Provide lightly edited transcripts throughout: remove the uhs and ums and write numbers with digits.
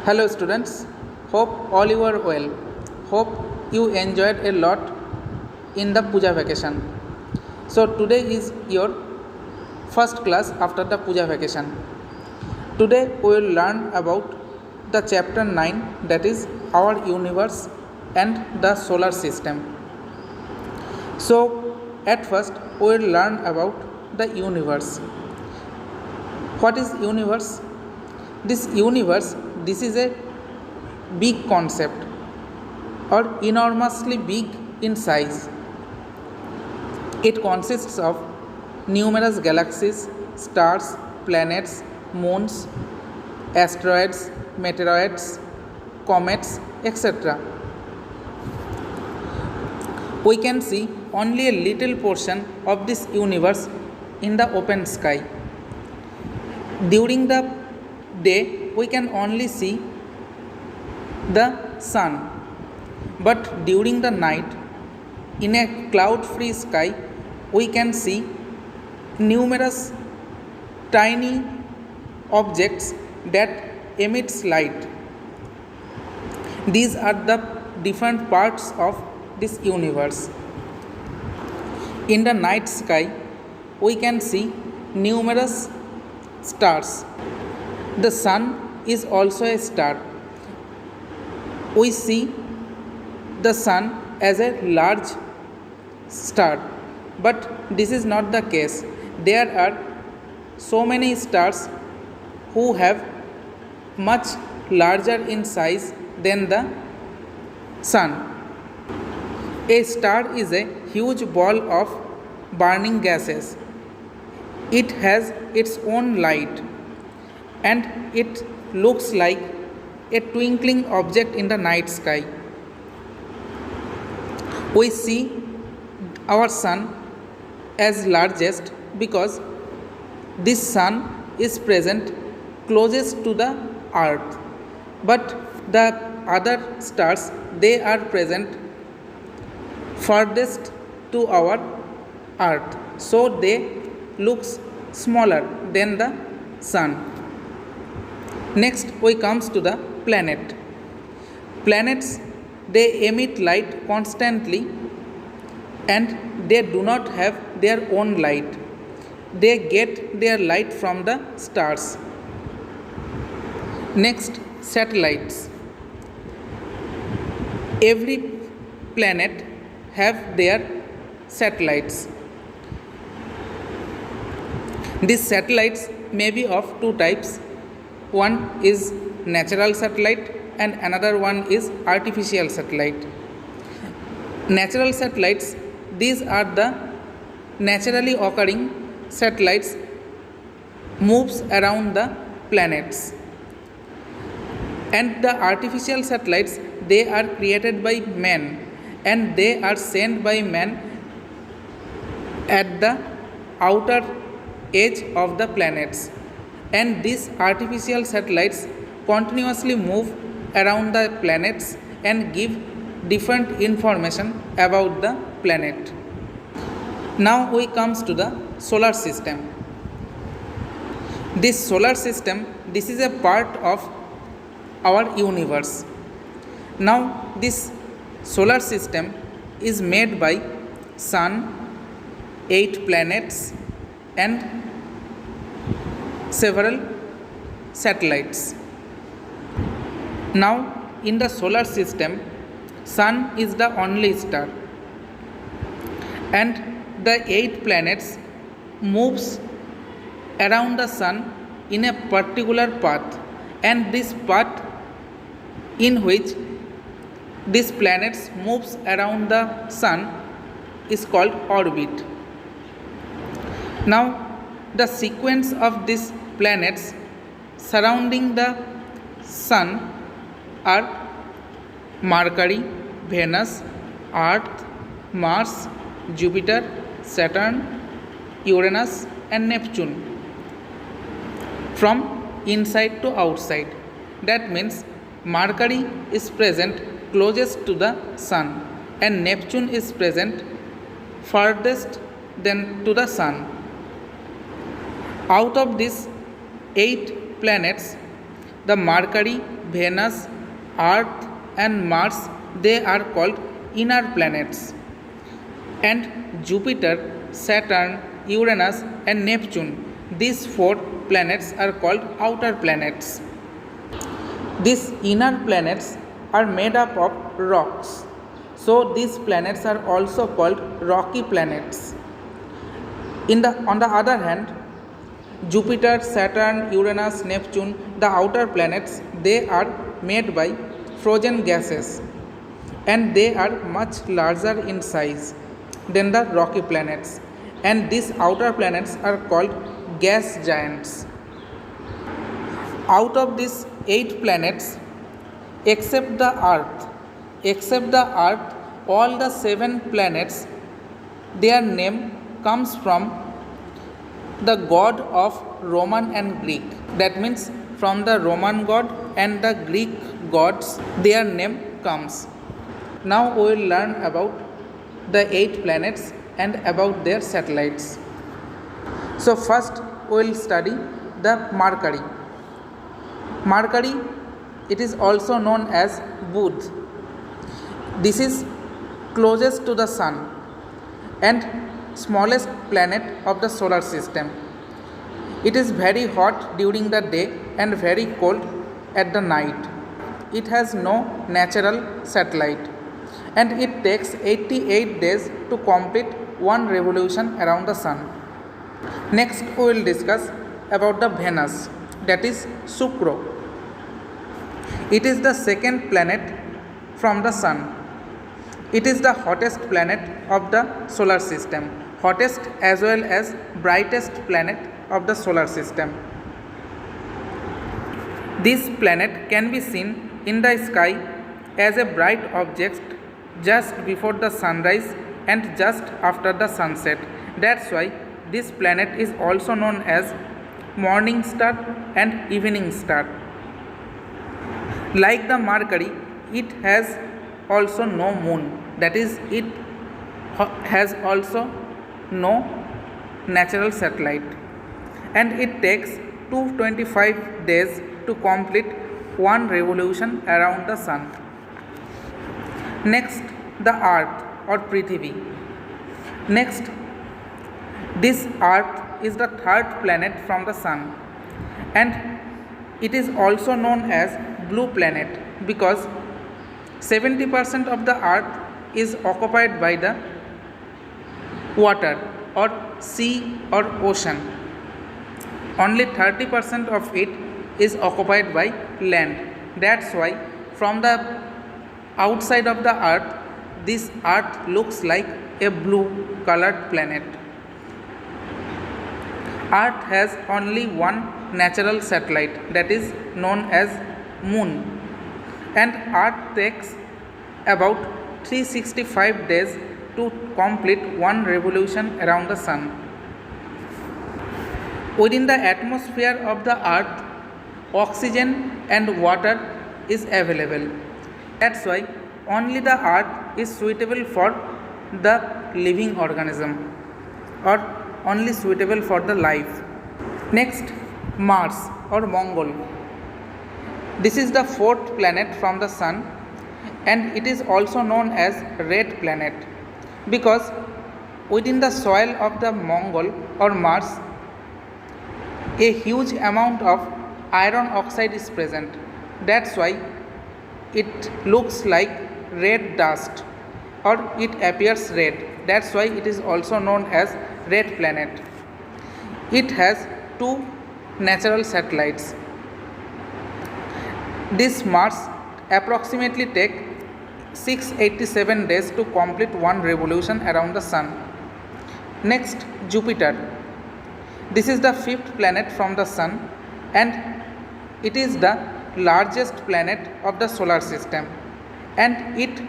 Hello students, hope all you are well. Hope you enjoyed a lot in the Puja vacation. So today is your first class after the Puja vacation. Today we will learn about the chapter 9, that is our universe and the solar system. So at first we will learn about the universe. What is universe? This is a big concept or enormously big in size. It consists of numerous galaxies, stars, planets, moons, asteroids, meteoroids, comets, etc. We can see only a little portion of this universe in the open sky. During the day, we can only see the sun, but during the night, in a cloud-free sky, we can see numerous tiny objects that emits light. These are the different parts of this universe. In the night sky, we can see numerous stars. The sun is also a star. We see the sun as a large star, but this is not the case. There are so many stars who have much larger in size than the sun. A star is a huge ball of burning gases. It has its own light and it looks like a twinkling object in the night sky. We see our sun as largest because this sun is present closest to the earth, but the other stars, they are present farthest to our earth, so they looks smaller than the sun. Next we comes to the planet. Planets, they emit light constantly and they do not have their own light. They get their light from the stars. Next, satellites. Every planet have their satellites. These satellites may be of two types. One is natural satellite and another one is artificial satellite. Natural satellites, these are the naturally occurring satellites, moves around the planets. And the artificial satellites, they are created by man and they are sent by man at the outer edge of the planets. And these artificial satellites continuously move around the planets and give different information about the planet. Now we comes to the solar system. This solar system, this is a part of our universe. Now this solar system is made by sun, 8 planets and several satellites. Now in the solar system, sun is the only star and the 8 planets moves around the sun in a particular path, and this path in which these planets moves around the sun is called orbit. Now the sequence of these planets surrounding the sun are Mercury, Venus, Earth, Mars, Jupiter, Saturn, Uranus and Neptune from inside to outside. That means Mercury is present closest to the sun and Neptune is present farthest than to the sun. Out of these 8 planets, The Mercury, Venus, Earth and Mars, they are called inner planets. And Jupiter, Saturn, Uranus and Neptune, these four planets are called outer planets. These inner planets are made up of rocks. So these planets are also called rocky planets. On the other hand, Jupiter, Saturn, Uranus, Neptune, the outer planets, they are made by frozen gases and they are much larger in size than the rocky planets, and these outer planets are called gas giants. Out of these 8 planets, except the Earth, all the 7 planets, their name comes from the god of Roman and Greek. That means from the Roman god and the Greek gods, their name comes. Now we will learn about the 8 planets and about their satellites. So first we will study the Mercury. Mercury, it is also known as Buddh. This is closest to the sun and smallest planet of the solar system. It is very hot during the day and very cold at the night. It has no natural satellite and it takes 88 days to complete one revolution around the sun. Next we will discuss about the Venus, that is Shukra. It is the second planet from the sun. It is the hottest planet of the solar system, hottest as well as brightest planet of the solar system. This planet can be seen in the sky as a bright object just before the sunrise and just after the sunset. That's why this planet is also known as morning star and evening star. Like the Mercury, it has also no moon, that is, it has also no natural satellite, and it takes 225 days to complete one revolution around the sun. Next, the Earth or Prithvi. Next, this Earth is the third planet from the sun, and it is also known as blue planet because 70% of the Earth is occupied by the water or sea or ocean. Only 30% of it is occupied by land. That's why from the outside of the Earth, this Earth looks like a blue colored planet. Earth has only one natural satellite, that is known as Moon, and Earth takes about 365 days to complete one revolution around the sun. Within the atmosphere of the Earth, oxygen and water is available. That's why only the Earth is suitable for the living organism or only suitable for the life. Next, Mars or Mongol. This is the fourth planet from the sun and it is also known as red planet because within the soil of the Mongol or Mars, a huge amount of iron oxide is present. That's why it looks like red dust or it appears red. That's why it is also known as red planet. It has 2 natural satellites. This Mars approximately take 687 days to complete one revolution around the sun. Next, Jupiter. This is the 5th planet from the sun and it is the largest planet of the solar system, and it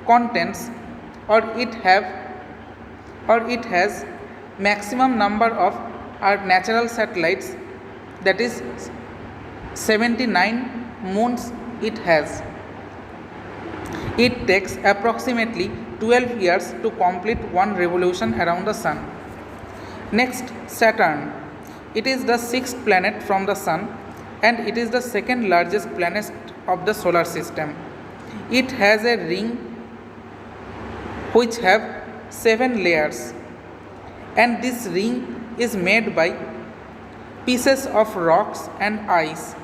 contains or it has maximum number of natural satellites, that is 79 moons it has. It takes approximately 12 years to complete one revolution around the sun. Next, Saturn. It is the 6th planet from the sun and it is the second largest planet of the solar system. It has a ring which have 7 layers, and this ring is made by pieces of rocks and ice.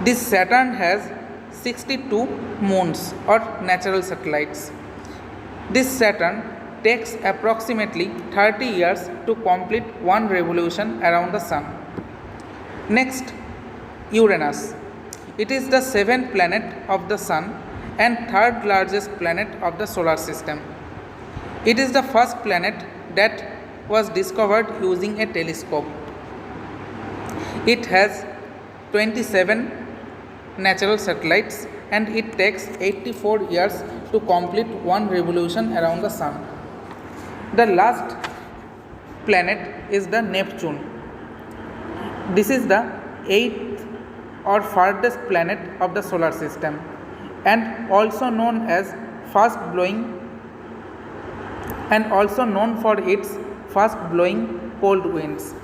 This Saturn has 62 moons or natural satellites. This Saturn takes approximately 30 years to complete one revolution around the Sun. Next, Uranus. It is the seventh planet of the Sun and third largest planet of the solar system. It is the first planet that was discovered using a telescope. It has 27 natural satellites and it takes 84 years to complete one revolution around the Sun. The last planet is the Neptune. This is the 8th or farthest planet of the solar system and also known as fast blowing and also known for its fast blowing cold winds.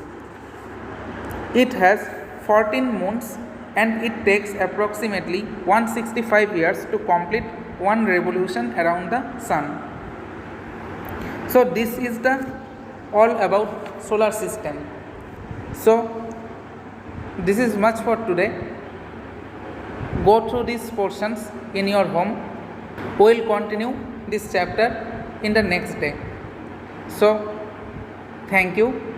It has 14 moons and it takes approximately 165 years to complete one revolution around the Sun. So this is the all about solar system. So this is much for today. Go through these portions in your home. We will continue this chapter in the next day. So thank you.